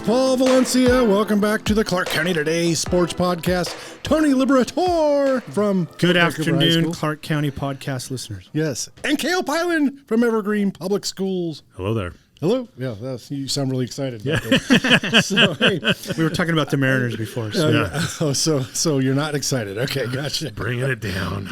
Paul Valencia. Welcome back to the Clark County Today Sports Podcast. Tony Liberatore from Good afternoon, Clark County podcast listeners. Yes. And Cale Piland from Evergreen Public Schools. Hello there. Hello. Yeah, you sound really excited. Yeah. So, hey. We were talking about the Mariners before. So. Oh, so you're not excited. Okay, gotcha. Bringing it down.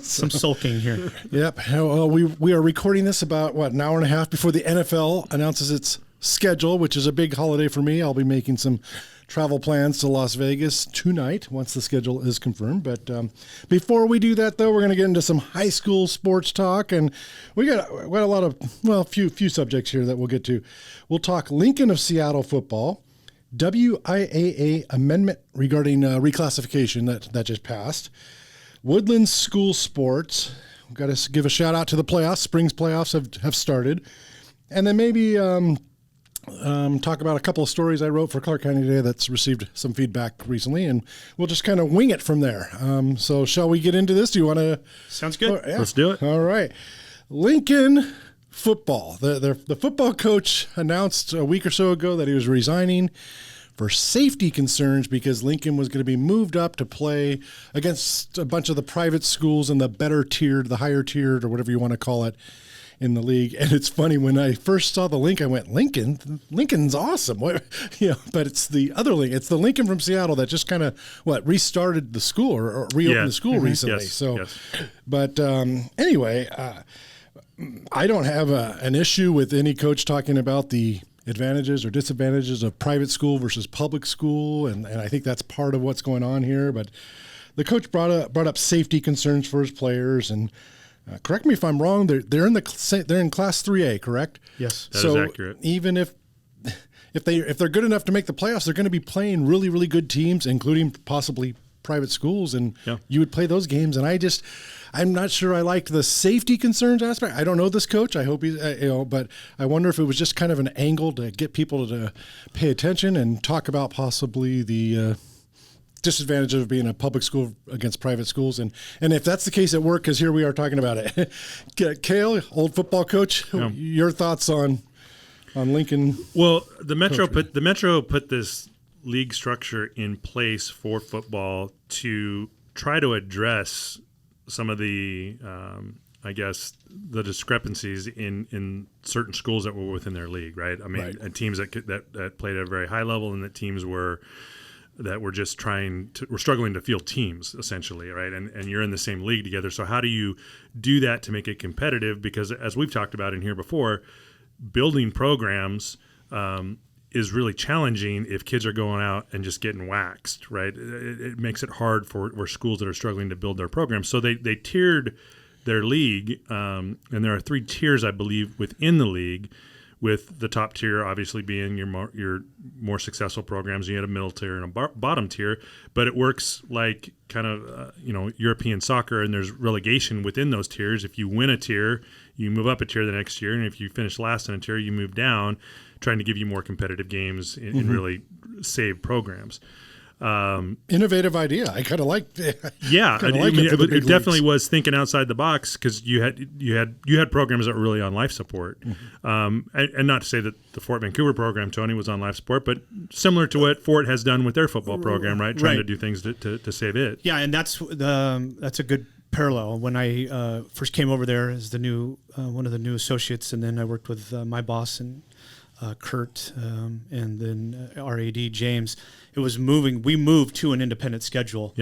Some sulking here. Yep. Well, we are recording this about, an hour and a half before the NFL announces its schedule, which is a big holiday for me. I'll be making some travel plans to Las Vegas tonight once the schedule is confirmed. But before we do that, though, we're going to get into some high school sports talk, and we got a lot of few subjects here that we'll get to. We'll talk Lincoln of Seattle football, WIAA amendment regarding reclassification that just passed, Woodland school sports. We've got to give a shout out to the playoffs. Spring's playoffs have started, and then maybe talk about a couple of stories I wrote for Clark County Today that's received some feedback recently, and we'll just kind of wing it from there. So shall we get into this? Do you want to? Sounds good. Yeah. Let's do it. All right. Lincoln football. The football coach announced a week or so ago that he was resigning for safety concerns because Lincoln was going to be moved up to play against a bunch of the private schools in the better tiered, the higher tiered, or whatever you want to call it, in the league. And it's funny, when I first saw the link, I went, Lincoln's awesome. But it's the other link. It's the Lincoln from Seattle that just kind of restarted the school or reopened the school recently. Yes. But anyway, I don't have an issue with any coach talking about the advantages or disadvantages of private school versus public school, and I think that's part of what's going on here. But the coach brought up safety concerns for his players, and correct me if I'm wrong. They're in Class 3A, correct? Yes, that is accurate. Even if they're good enough to make the playoffs, they're going to be playing really, really good teams, including possibly private schools, and you would play those games. And I'm not sure I liked the safety concerns aspect. I don't know this coach. I hope he's, but I wonder if it was just kind of an angle to get people to pay attention and talk about possibly the disadvantage of being a public school against private schools. And if that's the case, it worked, because here we are talking about it. Cale, old football coach, your thoughts on Lincoln? Well, the Metro put this league structure in place for football to try to address some of the, the discrepancies in certain schools that were within their league, right? I mean, and teams that played at a very high level, and that teams were just we're struggling to field teams, essentially, right? And you're in the same league together. So how do you do that to make it competitive? Because as we've talked about in here before, building programs is really challenging if kids are going out and just getting waxed, right? It makes it hard for schools that are struggling to build their programs. So they tiered their league, and there are 3 tiers, I believe, within the league, with the top tier obviously being your more successful programs. You had a middle tier and a bottom tier, but it works like kind of European soccer, and there's relegation within those tiers. If you win a tier, you move up a tier the next year, and if you finish last in a tier, you move down, trying to give you more competitive games and really save programs. Innovative idea. I kind of liked it. Yeah, it definitely was thinking outside the box, because you had programs that were really on life support, and not to say that the Fort Vancouver program, Tony, was on life support, but similar to what Fort has done with their football program, right? Trying to do things to save it. Yeah, and that's a good parallel. When I first came over there as the new one of the new associates, and then I worked with my boss and Kurt, and then our AD James. It was moving. We moved to an independent schedule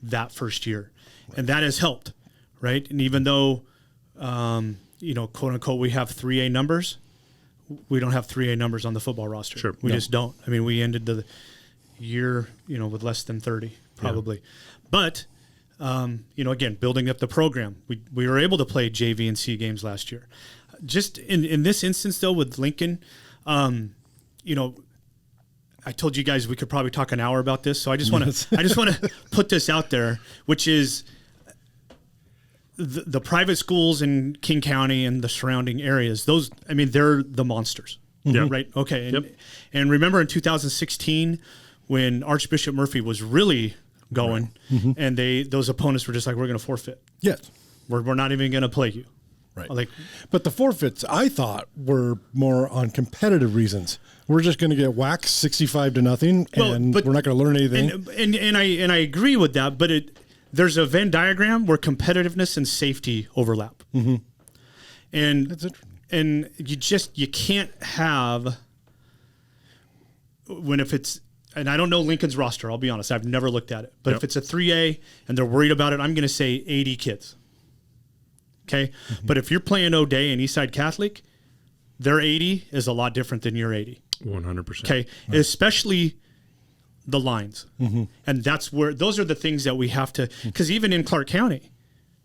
that first year, and that has helped, right? And even though, quote unquote, we have 3A numbers, we don't have 3A numbers on the football roster. Sure, we just don't. I mean, we ended the year, with less than 30 probably, but. Again, building up the program. We were able to play JV and C games last year. Just in this instance, though, with Lincoln, I told you guys we could probably talk an hour about this, so I just want to put this out there, which is the private schools in King County and the surrounding areas. Those, they're the monsters, right? Okay, and remember in 2016 when Archbishop Murphy was really going, and those opponents were just like, we're going to forfeit. Yes, we're not even going to play you. Right. Like, but the forfeits, I thought, were more on competitive reasons. We're just going to get whacked 65-0, and we're not going to learn anything. And I agree with that. But there's a Venn diagram where competitiveness and safety overlap. Mm-hmm. And That's interesting. And you can't have if it's, and I don't know Lincoln's roster, I'll be honest, I've never looked at it. But if it's a 3A and they're worried about it, I'm going to say 80 kids. Okay? Mm-hmm. But if you're playing O'Day and Eastside Catholic, their 80 is a lot different than your 80. 100%. Okay? Right. Especially the lines. Mm-hmm. And those are the things that we have to, because even in Clark County,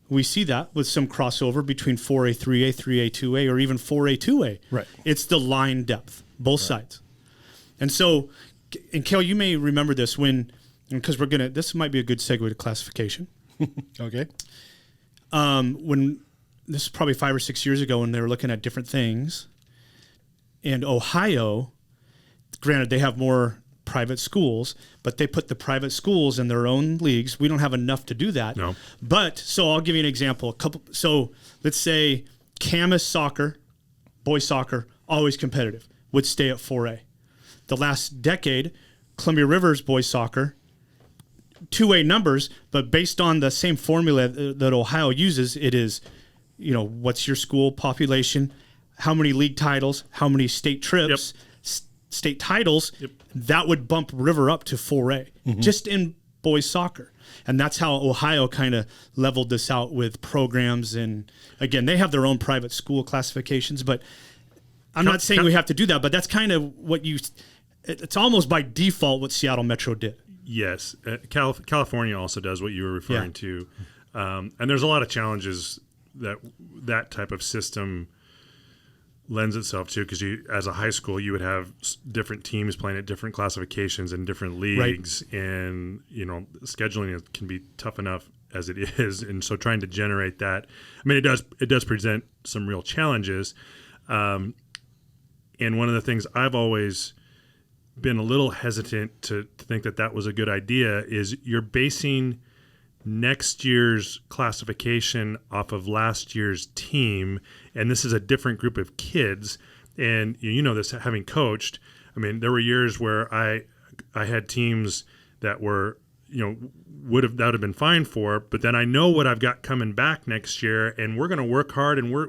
we see that with some crossover between 4A, 3A, 3A, 2A, or even 4A, 2A. Right. It's the line depth, both sides. And so, and Cale, you may remember this because this might be a good segue to classification. Okay. When this is probably 5 or 6 years ago when they were looking at different things, and Ohio, granted they have more private schools, but they put the private schools in their own leagues. We don't have enough to do that. No. But so I'll give you an example. So let's say Camas soccer, boys soccer, always competitive, would stay at 4A. The last decade, Columbia Rivers boys soccer, 2A numbers, but based on the same formula that Ohio uses, it is, what's your school population, how many league titles, how many state trips, state titles, that would bump River up to 4A, just in boys soccer. And that's how Ohio kind of leveled this out with programs. And again, they have their own private school classifications, but I'm not saying we have to do that, but that's kind of it's almost by default what Seattle Metro did. Yes. California also does what you were referring to. And there's a lot of challenges that type of system lends itself to, because as a high school, you would have different teams playing at different classifications and different leagues. Right. And, scheduling can be tough enough as it is. And so trying to generate that, it does present some real challenges. And one of the things I've always been a little hesitant to think that was a good idea is you're basing next year's classification off of last year's team, and this is a different group of kids. And this, having coached, there were years where I had teams that were that would have been fine for, but then I know what I've got coming back next year, and we're going to work hard, and we're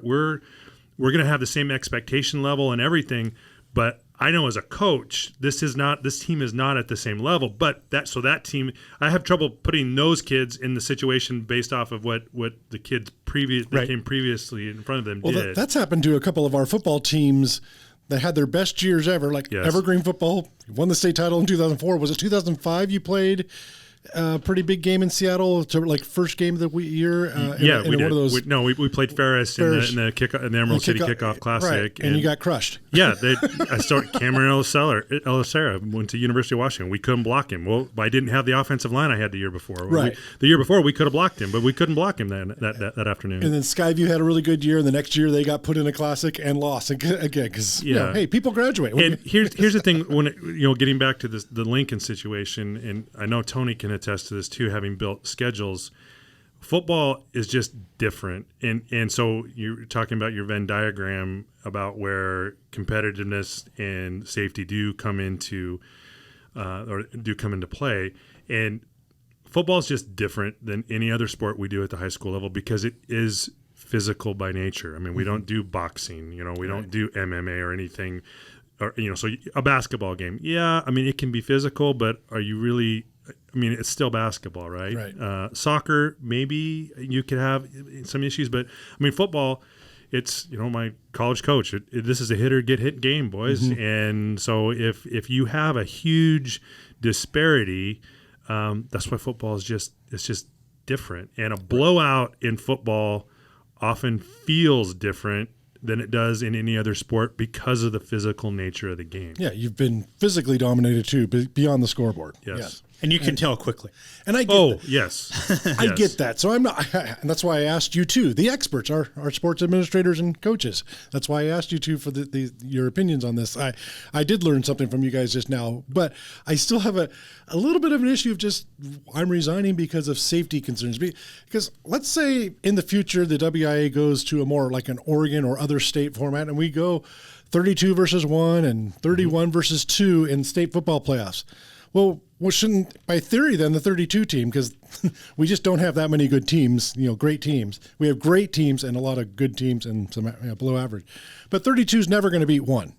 going to have the same expectation level and everything. But I know as a coach, this team is not at the same level. But that team, I have trouble putting those kids in the situation based off of what the kids came previously in front of them did. That's happened to a couple of our football teams that had their best years ever, like Evergreen football won the state title in 2004. Was it 2005 you played a pretty big game in Seattle, to first game of the year? We did. One of those, we played Ferris in the Emerald City Kickoff Classic. Right. And you got crushed. Yeah. I started Cameron Elisera went to University of Washington. We couldn't block him. Well, I didn't have the offensive line I had the year before. Right. The year before, we could have blocked him, but we couldn't block him that afternoon. And then Skyview had a really good year, and the next year they got put in a Classic and lost again because, hey, people graduate. And here's the thing, when getting back to the Lincoln situation, and I know Tony can attest to this too, having built schedules. Football is just different, and so you're talking about your Venn diagram about where competitiveness and safety do come into play, and football is just different than any other sport we do at the high school level because it is physical by nature. We don't do boxing, we don't do MMA or anything, or so a basketball game, it can be physical, but are you really? It's still basketball, right? Right. Soccer, maybe you could have some issues, but football, it's my college coach. This is a hitter get hit game, boys. Mm-hmm. And so if you have a huge disparity, that's why football is just different. And a blowout in football often feels different than it does in any other sport because of the physical nature of the game. Yeah, you've been physically dominated too, beyond the scoreboard. Yes. And you can tell quickly. And I get that. Yes. I get that. So I'm not, and that's why I asked you two, the experts, our sports administrators and coaches. That's why I asked you two for your opinions on this. I did learn something from you guys just now, but I still have a little bit of an issue of just I'm resigning because of safety concerns. Because let's say in the future the WIA goes to a more like an Oregon or other state format, and we go 32 versus 1 and 31 versus 2 in state football playoffs. Well, shouldn't, by theory, then the 32 team, because we just don't have that many good teams, great teams. We have great teams and a lot of good teams and some below average. But 32 is never going to beat 1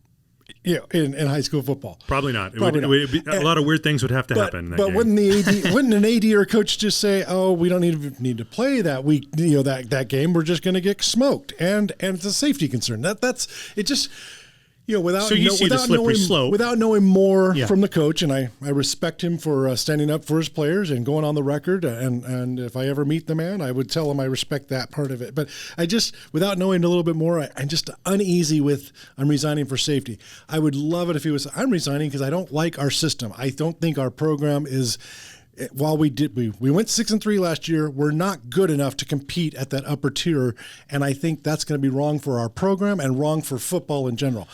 in high school football. Probably not. A lot of weird things would have to happen in that game. Wouldn't an AD or coach just say, oh, we don't need to play that week, that game. We're just going to get smoked. And it's a safety concern. That's it just... without knowing more from the coach, and I respect him for standing up for his players and going on the record, and if I ever meet the man, I would tell him I respect that part of it. But I just, without knowing a little bit more, I'm just uneasy with I'm resigning for safety. I would love it if he was, I'm resigning because I don't like our system. I don't think our program is... While we went 6-3 last year, we're not good enough to compete at that upper tier, and I think that's going to be wrong for our program and wrong for football in general.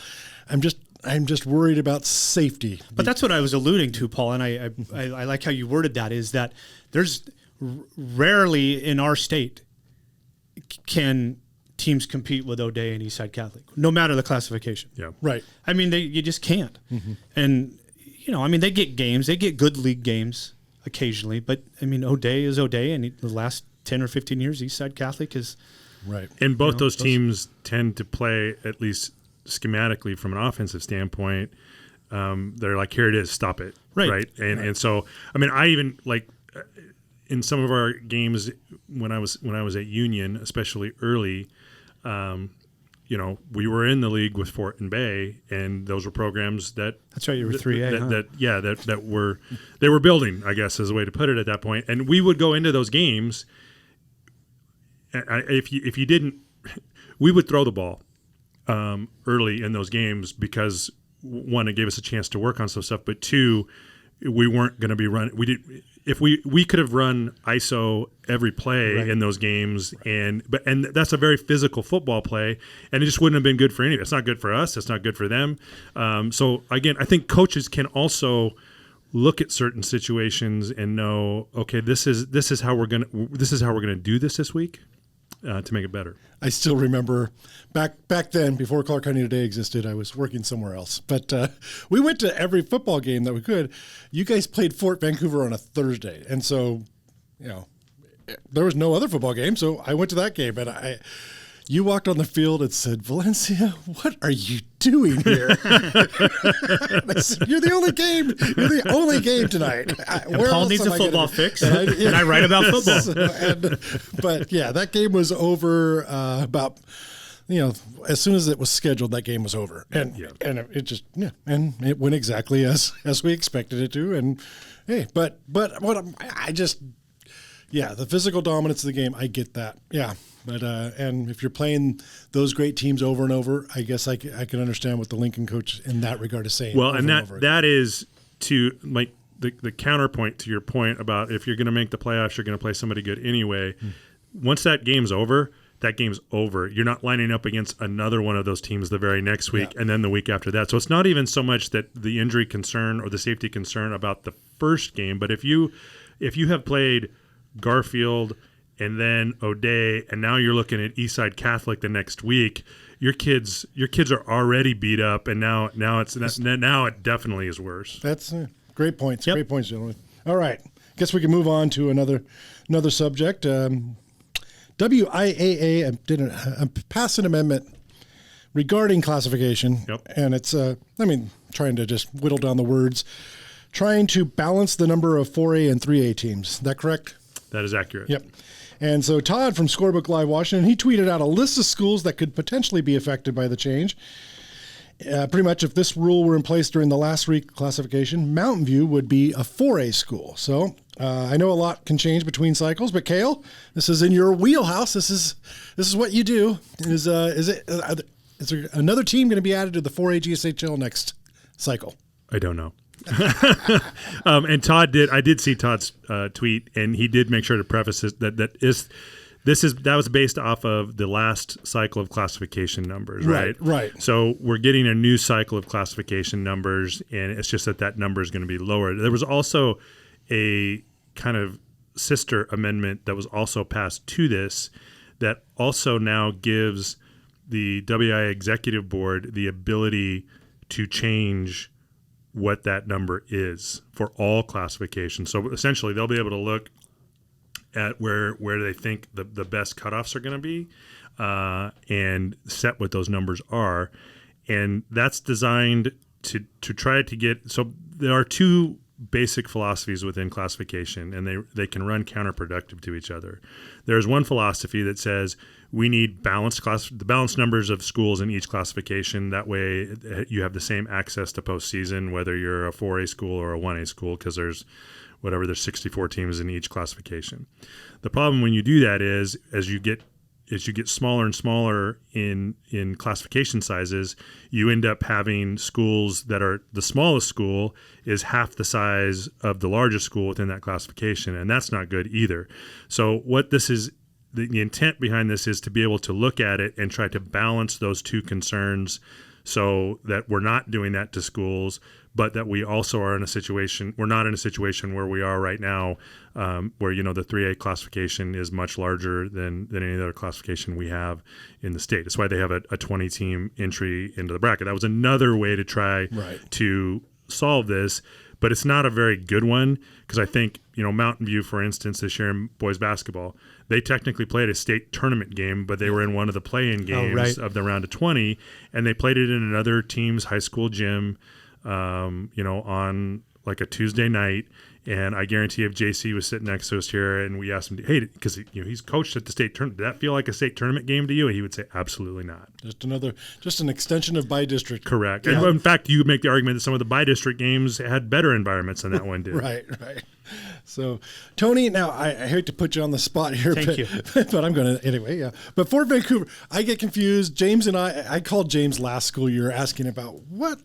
I'm just worried about safety. But that's what I was alluding to, Paul, and I like how you worded that. Is that there's rarely in our state can teams compete with O'Day and Eastside Catholic, no matter the classification. Yeah, right. I mean, you just can't. Mm-hmm. And they get games, they get good league games occasionally, but I mean, O'Day is O'Day, and the last 10 or 15 years, Eastside Catholic is right. And both those teams tend to play, at least schematically from an offensive standpoint. They're like, here it is, stop it, right? And so, I mean, I even like in some of our games when I was at Union, especially early. We were in the league with Fort and Bay, and those were programs that. That's right, you were 3A. They were building, I guess, is a way to put it at that point. And we would go into those games. If you didn't, we would throw the ball early in those games because one, it gave us a chance to work on some stuff, but two, we weren't going to be running. If we could have run ISO every play in those games, and that's a very physical football play, and it just wouldn't have been good for any of it. It's not good for us. It's not good for them. So again, I think coaches can also look at certain situations and know, okay, this is how we're gonna do this week to make it better. I still remember back then, before Clark County Today existed, I was working somewhere else. But we went to every football game that we could. You guys played Fort Vancouver on a Thursday. And so, there was no other football game. So I went to that game. And you walked on the field and said, Valencia, what are you doing here? I said, You're the only game tonight. Paul needs a football fix, and I write about football. But that game was over about, as soon as it was scheduled, that game was over. And it just, and it went exactly as we expected it to. And hey, but what the physical dominance of the game, I get that. Yeah. But and if you're playing those great teams over and over, I guess I can understand what the Lincoln coach in that regard is saying. Well, and that is to like the counterpoint to your point about if you're going to make the playoffs, you're going to play somebody good anyway. Once that game's over, that game's over. You're not lining up against another one of those teams the very next week and then the week after that. So it's not even so much that the injury concern or the safety concern about the first game, but if you have played Garfield and then O'Day, and now you're looking at Eastside Catholic the next week, your kids are already beat up, and now it definitely is worse. That's great points. Yep. Great points, gentlemen. All right, guess we can move on to another subject. WIAA did pass an amendment regarding classification, and it's trying to just whittle down the words, trying to balance the number of 4A and 3A teams. Is that correct? That is accurate. Yep. And so Todd from Scorebook Live Washington, he tweeted out a list of schools that could potentially be affected by the change. Pretty much if this rule were in place during the last reclassification, Mountain View would be a 4A school. So I know a lot can change between cycles, but Cale, this is in your wheelhouse. This is what you do. Is there another team going to be added to the 4A GSHL next cycle? I don't know. And I did see Todd's tweet, and he did make sure to preface this, that was based off of the last cycle of classification numbers, right? Right. So we're getting a new cycle of classification numbers, and it's just that number is going to be lower. There was also a kind of sister amendment that was also passed to this that also now gives the WIA Executive Board the ability to change what that number is for all classifications. So essentially, they'll be able to look at where they think the best cutoffs are going to be and set what those numbers are. And that's designed to try to get – so there are two basic philosophies within classification, and they can run counterproductive to each other. There's one philosophy that says we need the balanced numbers of schools in each classification. That way you have the same access to postseason, whether you're a 4A school or a 1A school, because there's 64 teams in each classification. The problem when you do that is as you get smaller and smaller in classification sizes, you end up having schools that are the smallest school is half the size of the largest school within that classification, and that's not good either. So what this is, the intent behind this is to be able to look at it and try to balance those two concerns so that we're not doing that to schools, but that we also are in a situation, we're not in a situation where we are right now, where, the 3A classification is much larger than any other classification we have in the state. That's why they have a 20-team entry into the bracket. That was another way to try to solve this, but it's not a very good one, because I think, Mountain View, for instance, this year in boys basketball, they technically played a state tournament game, but they were in one of the play-in games of the round of 20, and they played it in another team's high school gym, on like a Tuesday night. And I guarantee if JC was sitting next to us here and we asked him, hey, because he's coached at the state tournament, did that feel like a state tournament game to you? And he would say, absolutely not. Just an extension of by-district. Correct. Yeah. And in fact, you make the argument that some of the by-district games had better environments than that one did. Right. So, Tony, now I hate to put you on the spot here. Thank you. But I'm going to anyway, yeah. But for Vancouver, I get confused. James and I called James last school year asking about what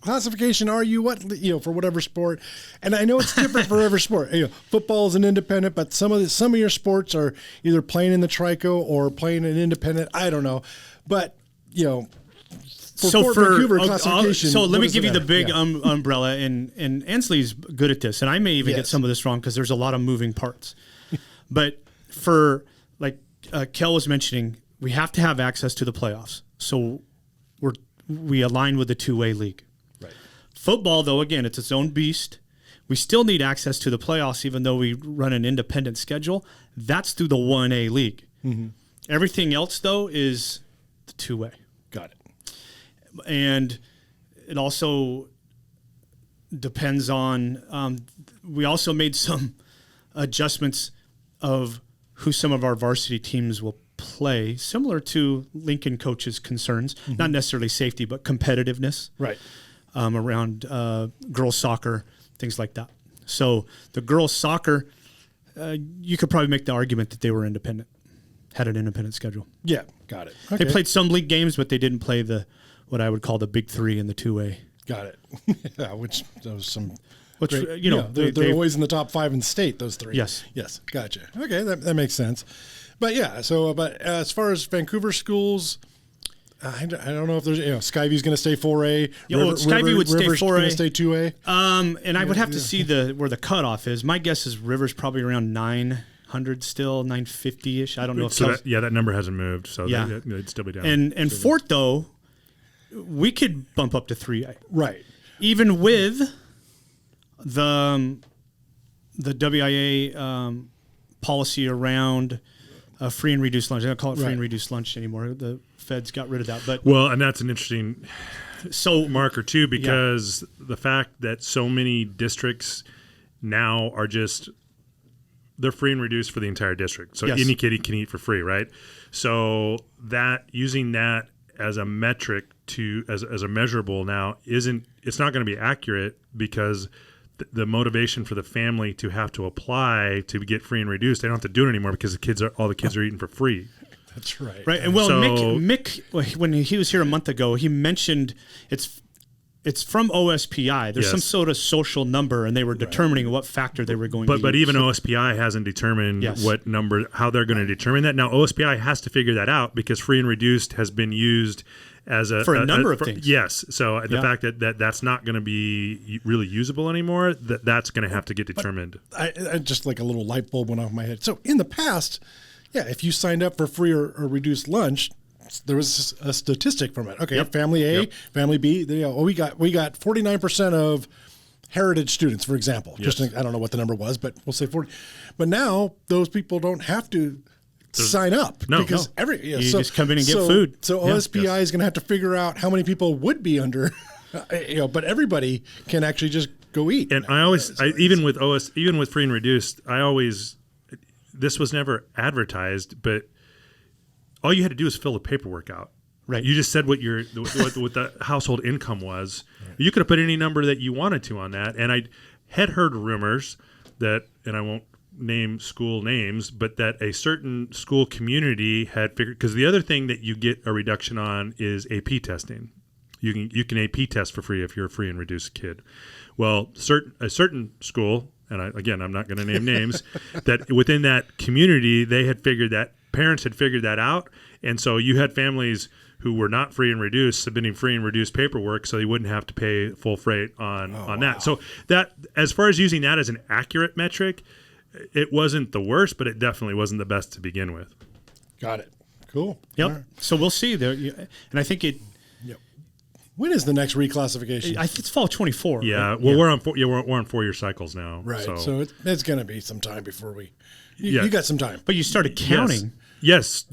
classification are you? What for whatever sport, and I know it's different for every sport. Football is an independent, but some of your sports are either playing in the Trico or playing an independent. I don't know, but for Vancouver classification. So let me give you the big umbrella, and Ansley's good at this, and I may even get some of this wrong because there's a lot of moving parts. But for like Cale was mentioning, we have to have access to the playoffs, so we align with the 2A league. Football, though, again, it's its own beast. We still need access to the playoffs, even though we run an independent schedule. That's through the 1A league. Mm-hmm. Everything else, though, is the 2A. Got it. And it also depends on we also made some adjustments of who some of our varsity teams will play, similar to Lincoln coach's concerns, not necessarily safety, but competitiveness. Right. Around girls soccer, things like that. So the girls soccer, you could probably make the argument that they were independent, had an independent schedule. Yeah, got it. Okay. They played some league games, but they didn't play what I would call the big three in the 2A. Got it. Yeah, which those some. Which, great, they're always in the top 5 in the state. Those three. Yes. Gotcha. Okay, that makes sense. But yeah, but as far as Vancouver schools, I don't know if there's Skyview's going to stay 4A. Skyview would stay 4A. Going to stay 2A. And I would have to see where the cutoff is. My guess is River's probably around 900 still, 950-ish. I don't know if that number hasn't moved, so it'd still be down. And Fort, though, we could bump up to 3A. Right. Even with the WIA policy around free and reduced lunch. I don't call it free and reduced lunch anymore. The feds got rid of that. But and that's an interesting marker too, because the fact that so many districts now are they're free and reduced for the entire district. So any kid can eat for free, right? So that using that as a metric as a measurable now it's not going to be accurate, because the motivation for the family to have to apply to get free and reduced, they don't have to do it anymore because all the kids are eating for free. That's right. Right. And Mick, when he was here a month ago, he mentioned It's from OSPI. There's some sort of social number, and they were determining what factor they were going to use. But even OSPI hasn't determined what number, how they're going to determine that. Now, OSPI has to figure that out because free and reduced has been used as for a number of things. Yes. So the fact that that's not going to be really usable anymore, that's going to have to get determined. I just like a little light bulb went off my head. So in the past, if you signed up for free or reduced lunch, there was a statistic from it. Okay, family A, family B. We got 49% of heritage students, for example. Just I don't know what the number was, but we'll say 40. But now those people don't have to sign up because you just come in and get food. So OSPI is going to have to figure out how many people would be under. But everybody can actually just go eat. And even with free and reduced, this was never advertised, but all you had to do is fill the paperwork out. Right. You just said what the household income was. Right. You could have put any number that you wanted to on that. And I had heard rumors that, and I won't name school names, but that a certain school community had figured, because the other thing that you get a reduction on is AP testing. You can AP test for free if you're a free and reduced kid. Well, a certain school, and I'm not going to name names, that within that community, they had figured that, parents had figured that out, and so you had families who were not free and reduced submitting free and reduced paperwork, so they wouldn't have to pay full freight on that. Wow. So that, as far as using that as an accurate metric, it wasn't the worst, but it definitely wasn't the best to begin with. Got it. Cool. Yep. Right. So we'll see there, and I think it. Yep. When is the next reclassification? I think it's fall 24. Yeah. Right? Well, we're on 4-year cycles now. Right. So it's going to be some time before we. You got some time. But you started counting. Yes.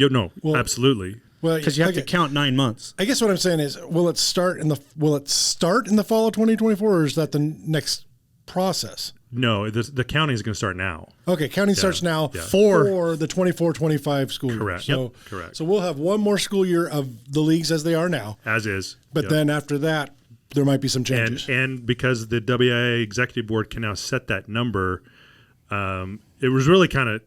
Absolutely. Well, because you have to count 9 months. I guess what I'm saying is, will it start in the fall of 2024, or is that the next process? No, the counting is going to start now. Okay, counting starts now for the 24-25 school year. Correct. So, correct. So we'll have one more school year of the leagues as they are now. As is. But then after that, there might be some changes. And because the WIA executive board can now set that number, it was really kind of.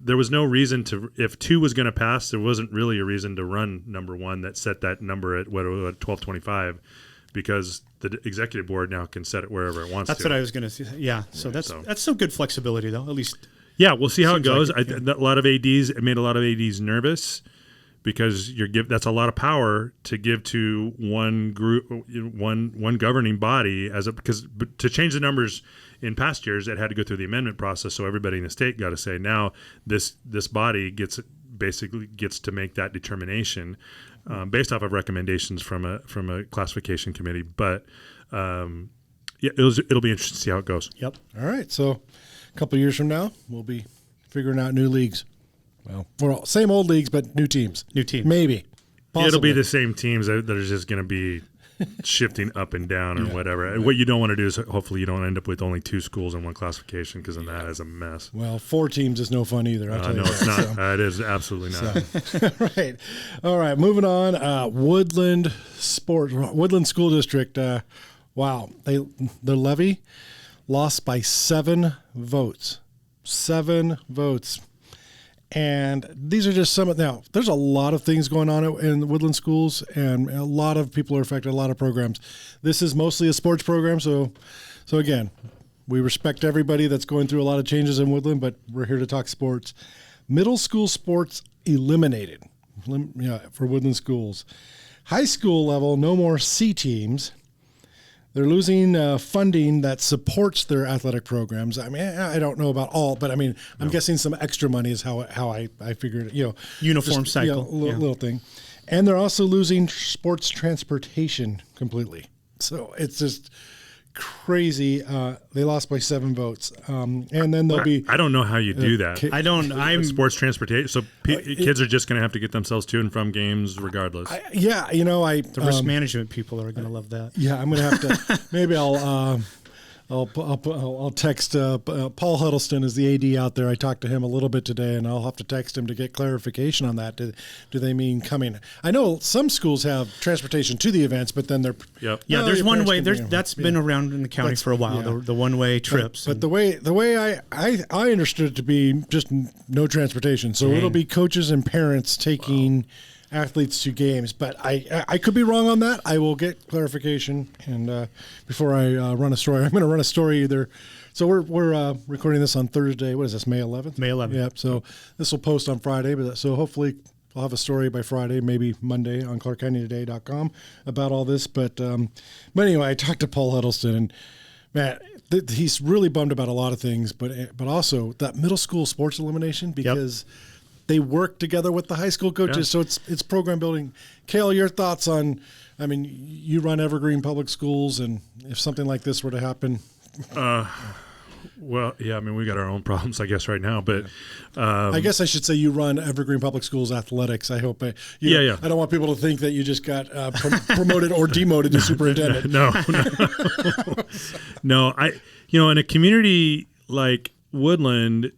There was no reason to, if 2 was going to pass, there wasn't really a reason to run number 1 that set that number at 1225, because the executive board now can set it wherever it wants to. That's what I was going to say. Yeah. So that's some good flexibility, though, at least. Yeah, we'll see how it goes. Like a lot of ADs, it made a lot of ADs nervous, because that's a lot of power to give to one group, one governing body, because to change the numbers in past years, it had to go through the amendment process. So everybody in the state got to say, now this body gets to make that determination based off of recommendations from a classification committee. But it'll be interesting to see how it goes. Yep. All right. So a couple of years from now, we'll be figuring out new leagues. Well, same old leagues, but new teams. Maybe. Possibly. It'll be the same teams that are just going to be shifting up and down or whatever. Right. What you don't want to do is hopefully you don't end up with only 2 schools in one classification, because then that is a mess. Well, 4 teams is no fun either. I'll tell you no, it's not. It is absolutely not. So, right. All right. Moving on. Woodland School District. Wow. Their levy lost by 7 votes. 7 votes. And these are just some of, now, there's a lot of things going on in the Woodland schools, and a lot of people are affected, a lot of programs. This is mostly a sports program, so again, we respect everybody that's going through a lot of changes in Woodland, but we're here to talk sports. Middle school sports eliminated for Woodland schools. High school level, no more C teams. They're losing funding that supports their athletic programs. I mean, I don't know about all, but I mean, I'm guessing some extra money is how I figured it. Uniform cycle, little thing, and they're also losing sports transportation completely. So it's just crazy. They lost by 7 votes, and then there'll be. I don't know how you do that. I'm sports transportation. So kids are just going to have to get themselves to and from games regardless. The risk management people are going to love that. Yeah, I'm going to have to. Maybe I'll text Paul Huddleston is the AD out there. I talked to him a little bit today, and I'll have to text him to get clarification on that. Do they mean coming? I know some schools have transportation to the events, but then they're there's one way. That's been around in the county for a while. The one way trips. But the way I understood it to be just no transportation. So it'll be coaches and parents taking athletes to games. But I could be wrong on that. I will get clarification. And before I run a story, I'm going to run a story either. So we're recording this on Thursday. What is this, May 11th? May 11th. Yep. So this will post on Friday. But so hopefully I'll have a story by Friday, maybe Monday on ClarkCountyToday.com about all this. But anyway, I talked to Paul Huddleston, and man, he's really bummed about a lot of things, but also that middle school sports elimination because they work together with the high school coaches, so it's program building. Cale, your thoughts on? I mean, you run Evergreen Public Schools, and if something like this were to happen. Well, yeah, I mean, we got our own problems, I guess, right now. But I guess I should say you run Evergreen Public Schools athletics. I hope. I don't want people to think that you just got promoted or demoted to superintendent. No. In a community like Woodland,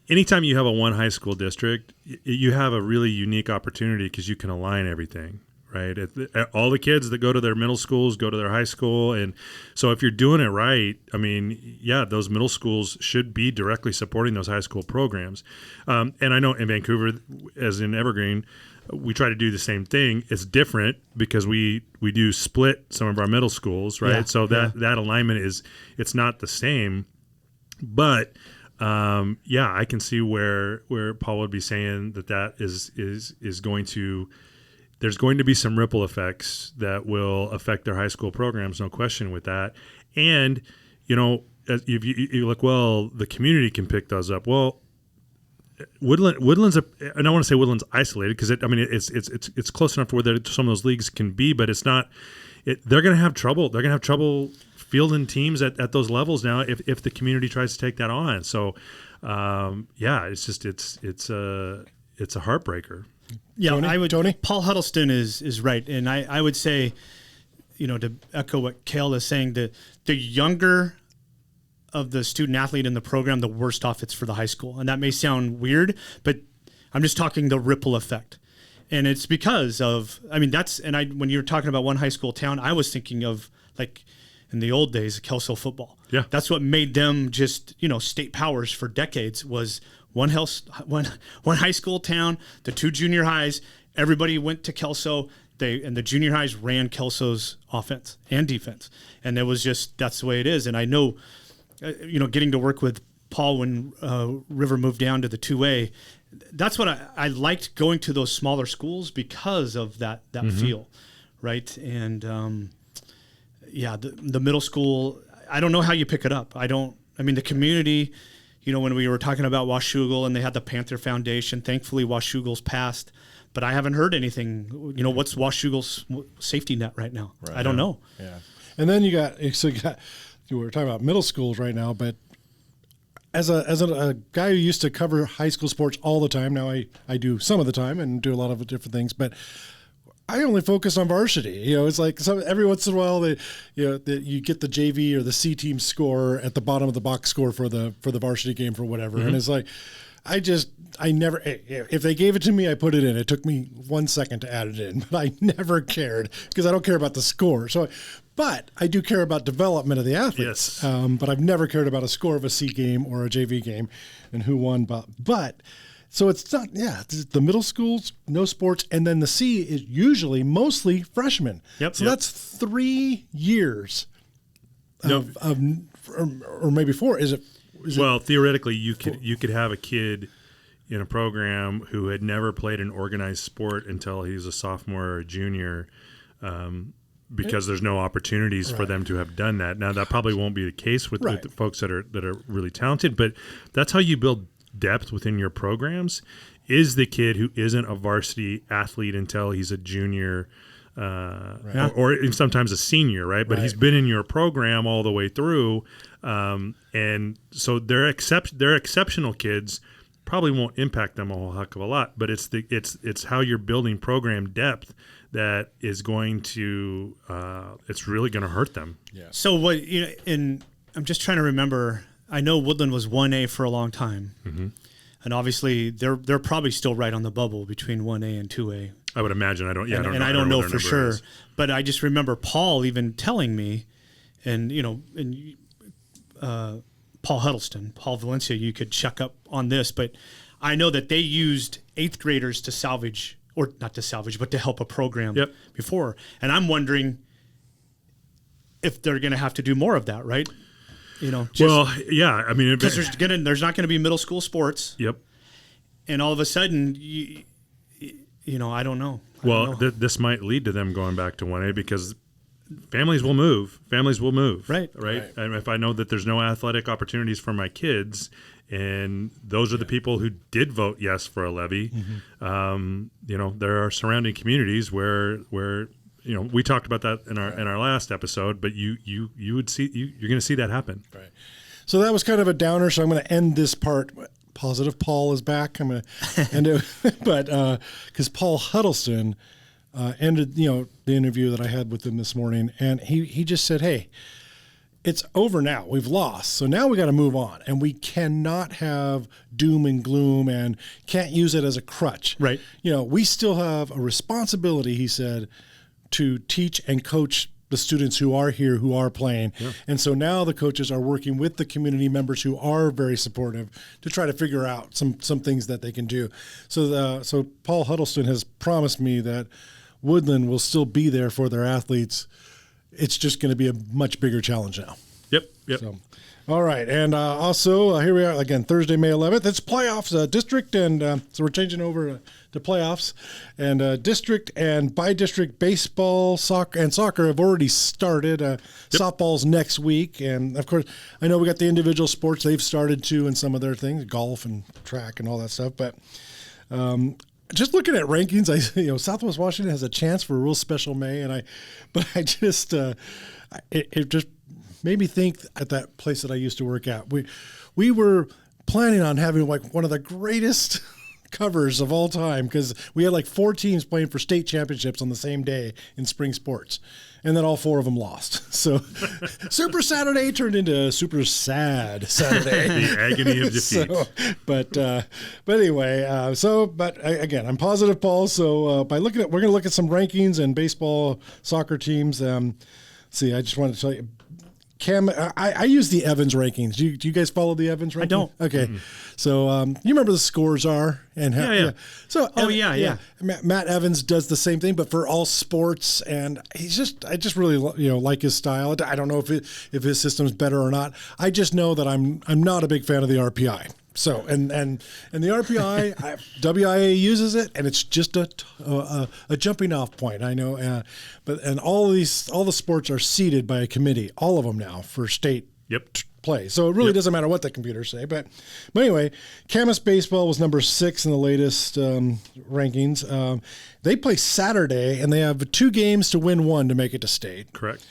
anytime you have a one high school district, you have a really unique opportunity because you can align everything. Right. All the kids that go to their middle schools go to their high school. And so if you're doing it right, I mean, those middle schools should be directly supporting those high school programs. And I know in Vancouver, as in Evergreen, we try to do the same thing. It's different because we do split some of our middle schools. Right. So that alignment it's not the same. But I can see where Paul would be saying that is going to. There's going to be some ripple effects that will affect their high school programs, no question with that. And, if you look, well, the community can pick those up. Well, Woodland's and I want to say Woodland's isolated because it's close enough to where some of those leagues can be, but it's not. They're going to have trouble. They're going to have trouble fielding teams at those levels now if the community tries to take that on. So, it's a heartbreaker. Yeah, Tony? Paul Huddleston is right, and I would say, to echo what Cale is saying, the younger of the student athlete in the program, the worse off it's for the high school, and that may sound weird, but I'm just talking the ripple effect, and it's because of when you were talking about one high school town, I was thinking of like in the old days, Kelso football. Yeah, that's what made them just state powers for decades was. One high school town, the two junior highs, everybody went to Kelso. And the junior highs ran Kelso's offense and defense. And that's the way it is. And I know, getting to work with Paul when River moved down to the 2A, that's what I liked going to those smaller schools because of that feel, right? And the middle school, I don't know how you pick it up. The community. When we were talking about Washougal and they had the Panther Foundation, thankfully Washougal's passed, but I haven't heard anything. What's Washougal's safety net right now? Right I don't know. Yeah. And then you were talking about middle schools right now, but as a guy who used to cover high school sports all the time, now I do some of the time and do a lot of different things, but I only focus on varsity. It's like every once in a while you get the JV or the C team score at the bottom of the box score for the varsity game for whatever. Mm-hmm. And it's like, I never, if they gave it to me, I put it in. It took me 1 second to add it in, but I never cared because I don't care about the score. But I do care about development of the athletes. Yes. But I've never cared about a score of a C game or a JV game and who won. But so it's not, the middle schools, no sports, and then the C is usually mostly freshmen. Yep. So that's 3 years or maybe 4. Is it? Theoretically, you could have a kid in a program who had never played an organized sport until he was a sophomore or a junior, because there's no opportunities for them to have done that. Now, that probably won't be the case with the folks that are really talented, but that's how you build depth within your programs. Is the kid who isn't a varsity athlete until he's a junior or sometimes a senior, right? But he's been in your program all the way through, and so they're exceptional kids. Probably won't impact them a whole heck of a lot, but it's how you're building program depth that is going to it's really going to hurt them. Yeah. So what and I'm just trying to remember. I know Woodland was 1A for a long time, and obviously they're probably still right on the bubble between 1A and 2A. I would imagine. I don't know. I don't know for sure, but I just remember Paul even telling me, and Paul Huddleston, Paul Valencia, you could check up on this, but I know that they used 8th graders to salvage or not to salvage, but to help a program Yep. before. And I'm wondering if they're going to have to do more of that, right? Well, yeah. I mean, because there's not going to be middle school sports. Yep. And all of a sudden, I don't know. This might lead to them going back to 1A because families will move. Right. And if I know that there's no athletic opportunities for my kids, and those are the people who did vote yes for a levy, there are surrounding communities where we talked about that in our last episode, but you're going to see that happen. Right. So that was kind of a downer. So I'm going to end this part. Positive Paul is back. I'm going to end it, but because Paul Huddleston ended the interview that I had with him this morning, and he just said, "Hey, it's over now. We've lost. So now we got to move on, and we cannot have doom and gloom and can't use it as a crutch. Right. We still have a responsibility," he said, "to teach and coach the students who are here, who are playing." Yeah. And so now the coaches are working with the community members who are very supportive to try to figure out some things that they can do. So Paul Huddleston has promised me that Woodland will still be there for their athletes. It's just going to be a much bigger challenge now. Yep. So, all right. And also, here we are again, Thursday, May 11th. It's playoffs, district, and so we're changing over to playoffs. And district and by-district baseball, soccer have already started. Softball's next week. And, of course, I know we got the individual sports. They've started, too, in some of their things, golf and track and all that stuff. But just looking at rankings, Southwest Washington has a chance for a real special May. It just made me think at that place that I used to work at. We were planning on having one of the greatest covers of all time because we had 4 teams playing for state championships on the same day in spring sports, and then all 4 of them lost. So Super Saturday turned into Super Sad Saturday. The agony of defeat. But anyway, again, I'm positive, Paul. So we're going to look at some rankings and baseball, soccer teams. I just wanted to tell you. Cam, I use the Evans rankings. Do you guys follow the Evans rankings? I don't. Okay. Mm-hmm. So you remember the scores are? Yeah. So yeah. Matt Evans does the same thing, but for all sports, and I just really like his style. I don't know if his system's better or not. I just know that I'm not a big fan of the RPI. So and the RPI, WIA uses it, and it's just a jumping off point. I know, but all the sports are seeded by a committee, all of them now for state play. So it really doesn't matter what the computers say. But anyway, Camas baseball was number 6 in the latest rankings. They play Saturday, and they have 2 games to win 1 to make it to state. Correct.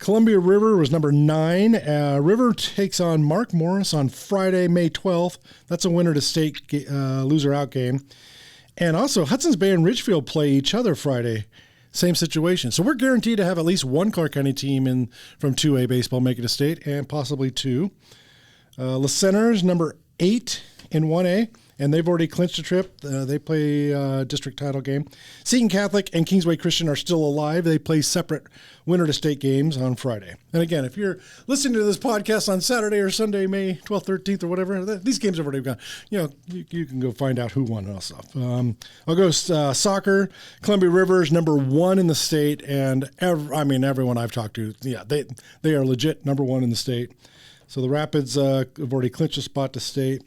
Columbia River was number 9. River takes on Mark Morris on Friday, May 12th. That's a winner to state loser out game. And also Hudson's Bay and Ridgefield play each other Friday. Same situation. So we're guaranteed to have at least 1 Clark County team from 2A baseball make it to state, and possibly 2. La Center's number 8 in 1A. And they've already clinched a trip. They play a district title game. Seton Catholic and Kingsway Christian are still alive. They play separate winner-to-state games on Friday. And again, if you're listening to this podcast on Saturday or Sunday, May 12th, 13th, or whatever, these games have already gone. You can go find out who won and all stuff. I'll go soccer. Columbia River is number 1 in the state. And everyone I've talked to, they are legit number 1 in the state. So the Rapids have already clinched a spot to state.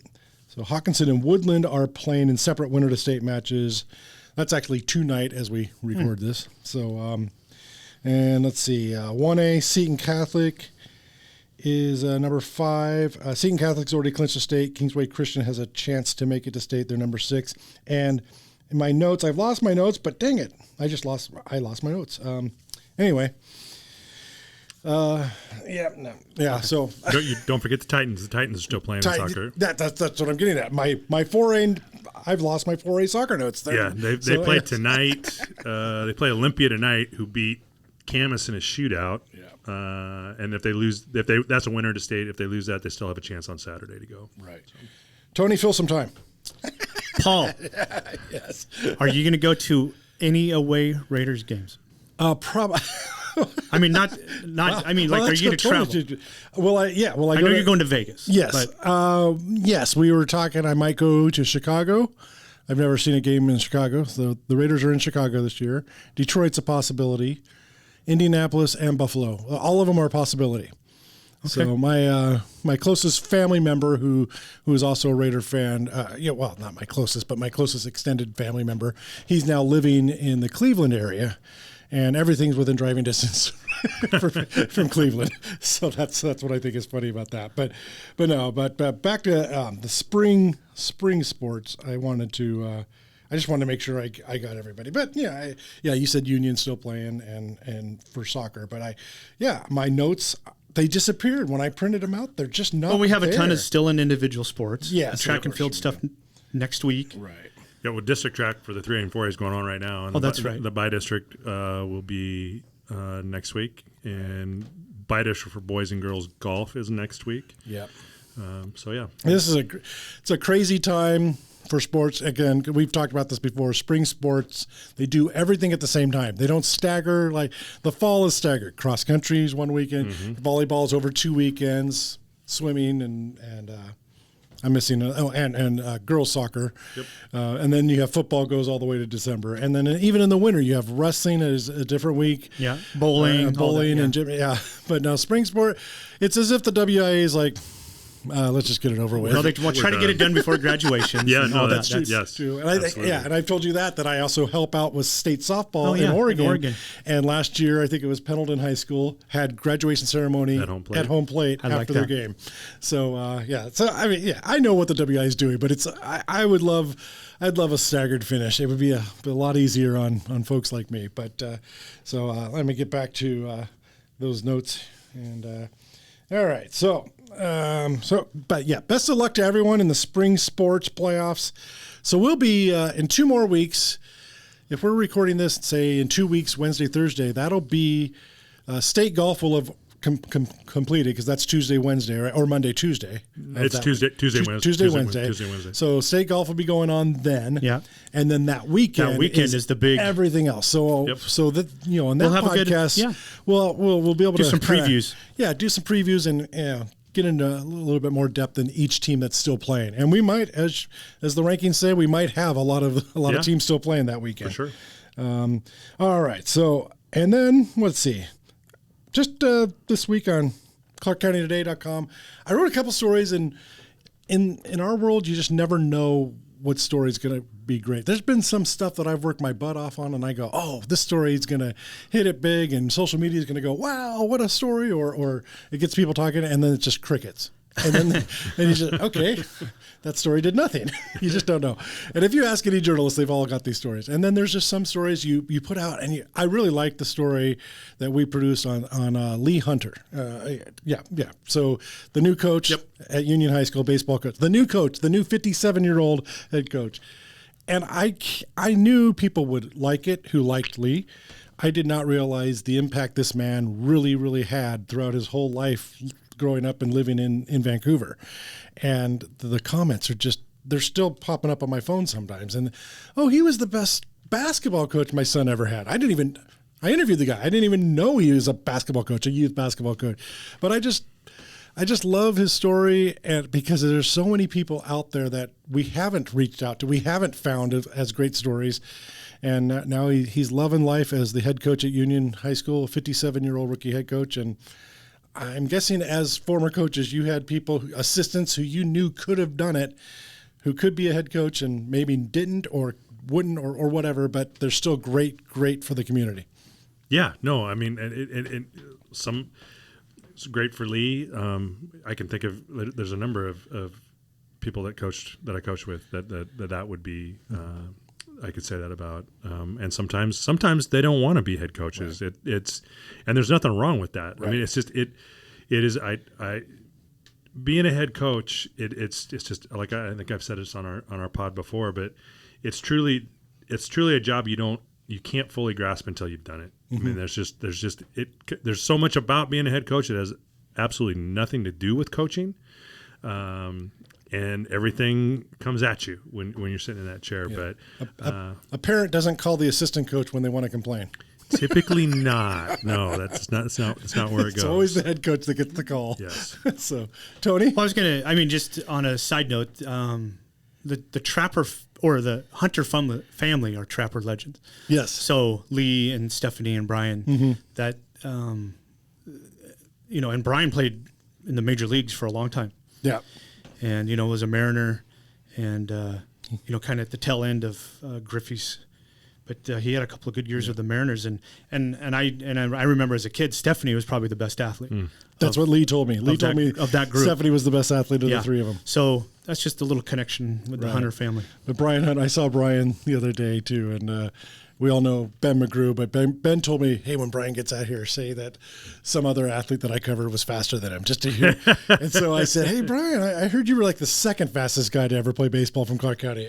So Hawkinson and Woodland are playing in separate winner-to-state matches. That's actually tonight as we record this. So, and let's see, 1A, Seton Catholic is number 5. Seton Catholic's already clinched the state. Kingsway Christian has a chance to make it to state. They're number 6. And in my notes, I've lost my notes, but dang it, I lost my notes. Anyway. So don't forget the Titans. The Titans are still playing in soccer. That's what I'm getting at. My 4A, I've lost my 4A soccer notes there. Yeah, they play tonight. They play Olympia tonight, who beat Camas in a shootout. Yeah. And if they lose, that's a winner to state. If they lose that, they still have a chance on Saturday to go. Right. Tony, fill some time. Paul. Yes. Are you going to go to any away Raiders games? Probably. I mean, not. I mean, are you going to travel? Well, I know you're going to Vegas. Yes. But. Yes, we were talking. I might go to Chicago. I've never seen a game in Chicago. So the Raiders are in Chicago this year. Detroit's a possibility. Indianapolis and Buffalo. All of them are a possibility. Okay. So my closest family member who is also a Raider fan, not my closest, but my closest extended family member, he's now living in the Cleveland area, and everything's within driving distance from Cleveland. So that's what I think is funny about that. But back to the spring sports. I just wanted to make sure I got everybody. But you said Union's still playing and for soccer. But my notes, they disappeared when I printed them out. They're just not. Well, we have there. a ton of still in individual sports. Yeah, track and field stuff next week. Right. Yeah, well, district track for the 3A and 4A is going on right now. And that's right. The bi-district will be next week, and bi-district for boys and girls golf is next week. Yep. This is it's a crazy time for sports. Again, we've talked about this before. Spring sports, they do everything at the same time. They don't stagger. Like the fall is staggered. Cross country is one weekend. Mm-hmm. Volleyball is over 2 weekends. Swimming and I'm missing girls soccer. Yep. And then you have football goes all the way to December. And then even in the winter, you have wrestling is a different week. Yeah, bowling, and gym. Yeah, but now spring sport, it's as if the WIA is like, let's just get it over with. Well, they try to get it done before graduation. That's true. Yes, true. And and I've told you that I also help out with state softball in Oregon. And last year, I think it was Pendleton High School had graduation ceremony at home plate after their game. So I know what the WI is doing, but I'd love a staggered finish. It would be a lot easier on folks like me. But let me get back to those notes. And all right, best of luck to everyone in the spring sports playoffs. So we'll be in 2 more weeks. If we're recording this, say in 2 weeks, Wednesday, Thursday, that'll be state golf will have completed because that's Tuesday, Wednesday, right? Or Monday, Tuesday. It's Tuesday, Wednesday. So state golf will be going on then. Yeah. And then that weekend is the big everything else. So so that on that podcast, we'll be able to do some previews. Do some previews and get into a little bit more depth in each team that's still playing. And we might, as the rankings say, we might have a lot of teams still playing that weekend. For sure. All right. So and then let's see. Just this week on ClarkCountyToday.com, I wrote a couple stories, and in our world, you just never know what story is going to be great. There's been some stuff that I've worked my butt off on, and I go, oh, this story is going to hit it big, and social media is going to go, wow, what a story, or it gets people talking, and then it's just crickets. And then you just, okay, that story did nothing. You just don't know. And if you ask any journalist, they've all got these stories. And then there's just some stories you put out. And I really like the story that we produced on Lee Hunter. So the new coach at Union High School, baseball coach. The new coach, the new 57-year-old head coach. And I knew people would like it who liked Lee. I did not realize the impact this man really, really had throughout his whole life growing up and living in Vancouver. And the comments are they're still popping up on my phone sometimes. And, he was the best basketball coach my son ever had. I interviewed the guy. I didn't even know he was a basketball coach, a youth basketball coach. But I just love his story, and because there's so many people out there that we haven't reached out to, we haven't found as great stories. And now he's loving life as the head coach at Union High School, a 57-year-old rookie head coach. And I'm guessing as former coaches, you had people, assistants who you knew could have done it, who could be a head coach and maybe didn't or wouldn't or whatever, but they're still great for the community. Yeah, no, I mean, it's great for Lee. I can think of, there's a number of people that I coached with that would be, I could say that about, and sometimes they don't want to be head coaches. Right. And there's nothing wrong with that. Right. I mean, it's just it is being a head coach. It's just like I think I've said this on our pod before, but it's truly a job you can't fully grasp until you've done it. Mm-hmm. I mean, there's so much about being a head coach that has absolutely nothing to do with coaching. And everything comes at you when you're sitting in that chair. Yeah. But a parent doesn't call the assistant coach when they want to complain. Typically not. No, that's not where it goes. It's always the head coach that gets the call. Yes. So, Tony? Well, just on a side note, the Trapper or the Hunter family are trapper legends. Yes. So Lee and Stephanie and Brian, that, and Brian played in the major leagues for a long time. Yeah. And, was a Mariner and, kind of at the tail end of Griffey's. But he had a couple of good years with the Mariners. And I remember as a kid, Stephanie was probably the best athlete. That's what Lee told me. Lee told me of that group. Stephanie was the best athlete of the three of them. So that's just a little connection with the Hunter family. But Brian Hunt, I saw Brian the other day too, and we all know Ben McGrew, but Ben told me, hey, when Brian gets out here, say that some other athlete that I covered was faster than him, just to hear. And so I said, hey, Brian, I heard you were like the second fastest guy to ever play baseball from Clark County.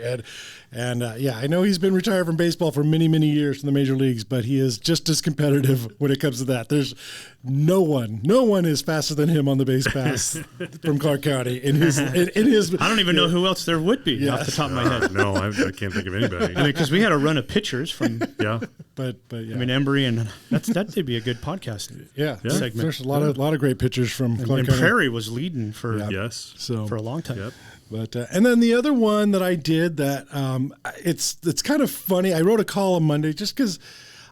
And I know he's been retired from baseball for many, many years from the major leagues, but he is just as competitive when it comes to that. There's no one is faster than him on the base pass from Clark County. In his, I don't even know who else there would be off the top of my head. No, I can't think of anybody. Because we had a run of pitchers from but yeah. I mean, Embry, and that'd be a good podcast. Segment. There's a lot of great pitchers from Clark County. Prairie was leading for for a long time. Yep. But and then the other one that I did that it's kind of funny. I wrote a column Monday just because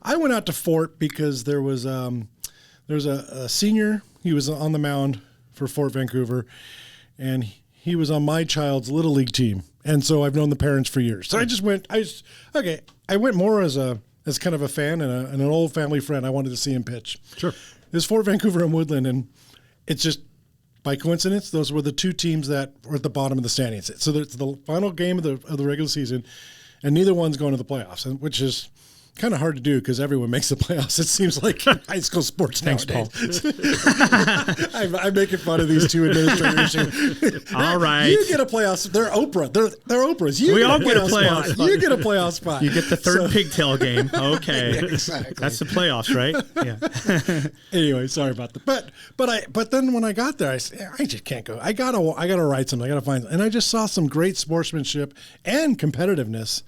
I went out to Fort because there was a senior. He was on the mound for Fort Vancouver, and he was on my child's little league team, and so I've known the parents for years. So I just went. I went more as kind of a fan and an old family friend. I wanted to see him pitch. Sure. It was Fort Vancouver and Woodland, and it's just by coincidence those were the two teams that were at the bottom of the standings. So it's the final game of the regular season, and neither one's going to the playoffs, which is kind of hard to do because everyone makes the playoffs. It seems like in high school sports nowadays. I'm making fun of these two administrators. All right, you get a playoff. They're Oprah. They're Oprahs. We all get a playoff spot. You get a playoff spot. You get the third pigtail game. Okay, yeah, exactly. That's the playoffs, right? Yeah. Anyway, sorry about that. But then when I got there, I said, I just can't go. I gotta write something. I gotta find. And I just saw some great sportsmanship and competitiveness.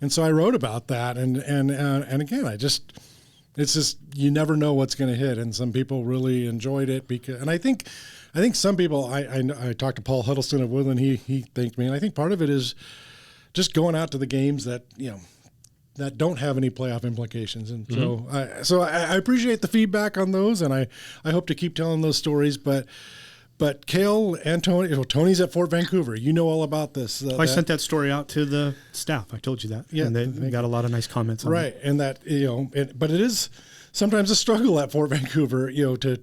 And so I wrote about that, and again, it's just you never know what's going to hit, and some people really enjoyed it and I think some people I talked to Paul Huddleston of Woodland. He thanked me, and I think part of it is just going out to the games that that don't have any playoff implications, and so I appreciate the feedback on those, and I hope to keep telling those stories, But Cale and Tony's at Fort Vancouver. You know all about this. I sent that story out to the staff. I told you that. Yeah, and they got a lot of nice comments on it. Right, and that but it is sometimes a struggle at Fort Vancouver. To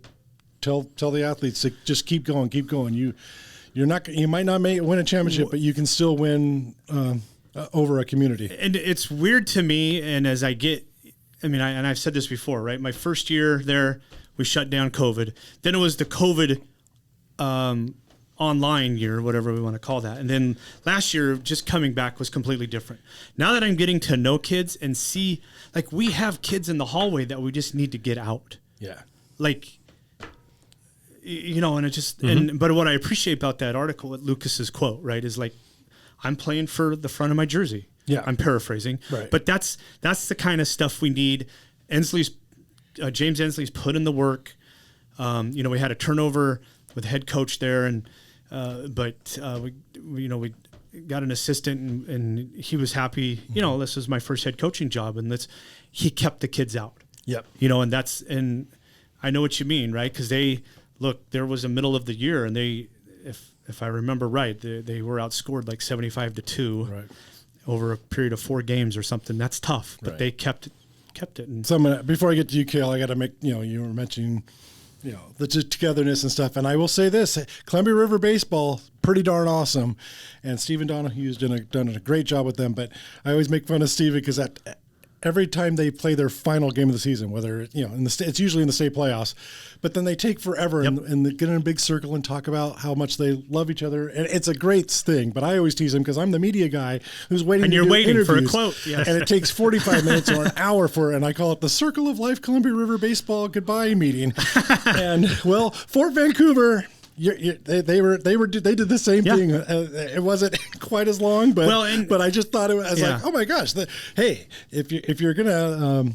tell the athletes to just keep going. You might not win a championship, but you can still win over a community. And it's weird to me. And as I've said this before, right? My first year there, we shut down COVID. Then it was the COVID online year, whatever we want to call that. And then last year, just coming back was completely different. Now that I'm getting to know kids and see, like, we have kids in the hallway that we just need to get out. Yeah. Like, and it just, but what I appreciate about that article, with Lucas's quote, right, is like, I'm playing for the front of my jersey. Yeah. I'm paraphrasing. Right. But that's the kind of stuff we need. James Ensley's put in the work. We had a turnover with the head coach there, and we got an assistant, and he was happy. This was my first head coaching job, and he kept the kids out. Yep. And I know what you mean, right? Because there was a middle of the year, and if I remember right, they were outscored like 75-2 over a period of 4 games or something. That's tough, but they kept it. And so before I get to you, Cale, I got to make you were mentioning. The togetherness and stuff. And I will say this, Columbia River Baseball, pretty darn awesome. And Stephen Donahue's done a great job with them. But I always make fun of Stephen because every time they play their final game of the season, whether it's usually in the state playoffs, but then they take forever and they get in a big circle and talk about how much they love each other, and it's a great thing. But I always tease them because I'm the media guy who's waiting. And to you're do waiting interviews, for a quote, yes. And it takes 45 minutes or an hour and I call it the Circle of Life Columbia River Baseball Goodbye Meeting. And Fort Vancouver. They did the same thing. It wasn't quite as long, but I just thought it was like, oh my gosh, hey, if you're gonna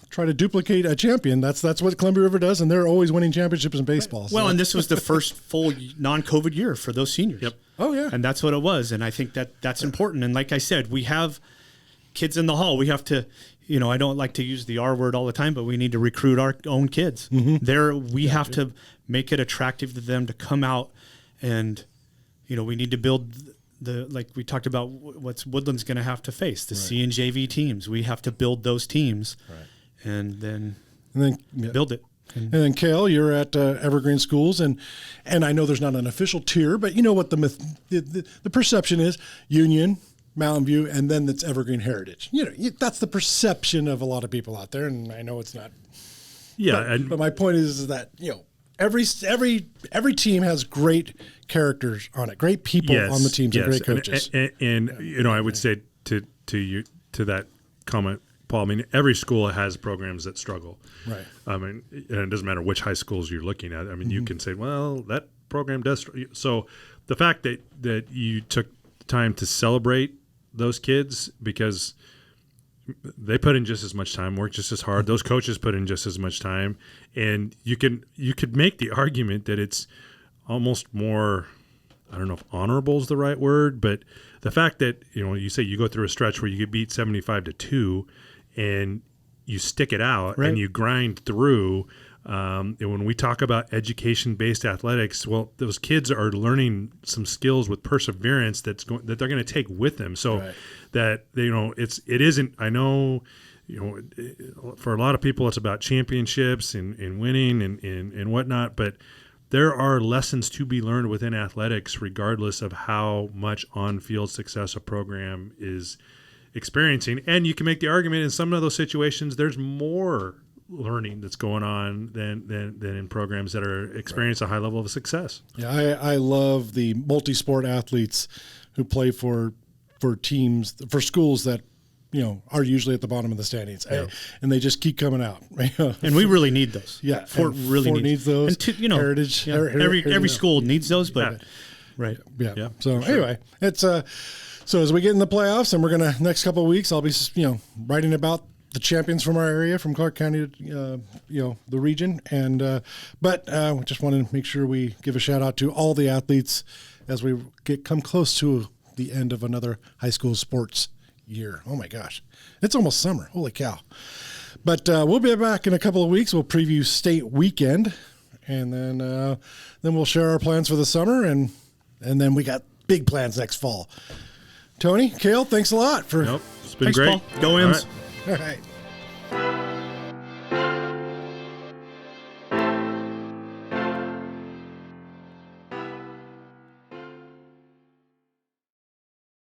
try to duplicate a champion, that's what Columbia River does, and they're always winning championships in baseball. Right. Well, and this was the first full non-COVID year for those seniors. Yep. Oh yeah, and that's what it was, and I think that's important. And like I said, we have kids in the hall. We have to. I don't like to use the R word all the time, but we need to recruit our own kids. Mm-hmm. We have to make it attractive to them to come out, and we need to build like we talked about what's Woodland's going to have to face the C and JV teams. We have to build those teams, and then build it. And then Cale, you're at Evergreen Schools, and I know there's not an official tier, but you know what the perception is: Union, Mountain View, and then it's Evergreen Heritage. That's the perception of a lot of people out there, and I know it's not. Yeah, but my point is that every team has great characters on it, great people on the teams, and great coaches. And I would say to that comment, Paul. I mean, every school has programs that struggle. Right. I mean, and it doesn't matter which high schools you're looking at. I mean, you can say, well, that program does. So the fact that you took time to celebrate those kids, because they put in just as much time, work just as hard. Those coaches put in just as much time, and you could make the argument that it's almost more, I don't know if honorable is the right word, but the fact that you say you go through a stretch where you get beat 75-2, and you stick it out and you grind through. And when we talk about education-based athletics, well, those kids are learning some skills with perseverance that they're going to take with them. So that it isn't. I know, for a lot of people, it's about championships and winning and whatnot. But there are lessons to be learned within athletics, regardless of how much on-field success a program is experiencing. And you can make the argument in some of those situations, there's more learning that's going on than in programs that are experiencing a high level of success. Yeah, I love the multi-sport athletes who play for teams, for schools that are usually at the bottom of the standings, and they just keep coming out. And we really need those. Yeah, Fort really needs those. And Heritage, every school needs those, but yeah. So anyway, it's so as we get in the playoffs, and we're gonna next couple of weeks, I'll be writing about the champions from our area, from Clark County, the region, and but just wanted to make sure we give a shout out to all the athletes as we come close to the end of another high school sports year. Oh my gosh, it's almost summer. Holy cow! But we'll be back in a couple of weeks. We'll preview state weekend, and then we'll share our plans for the summer, and then we got big plans next fall. Tony, Cale, thanks a lot for. It's been great. Paul. Go M's. All right.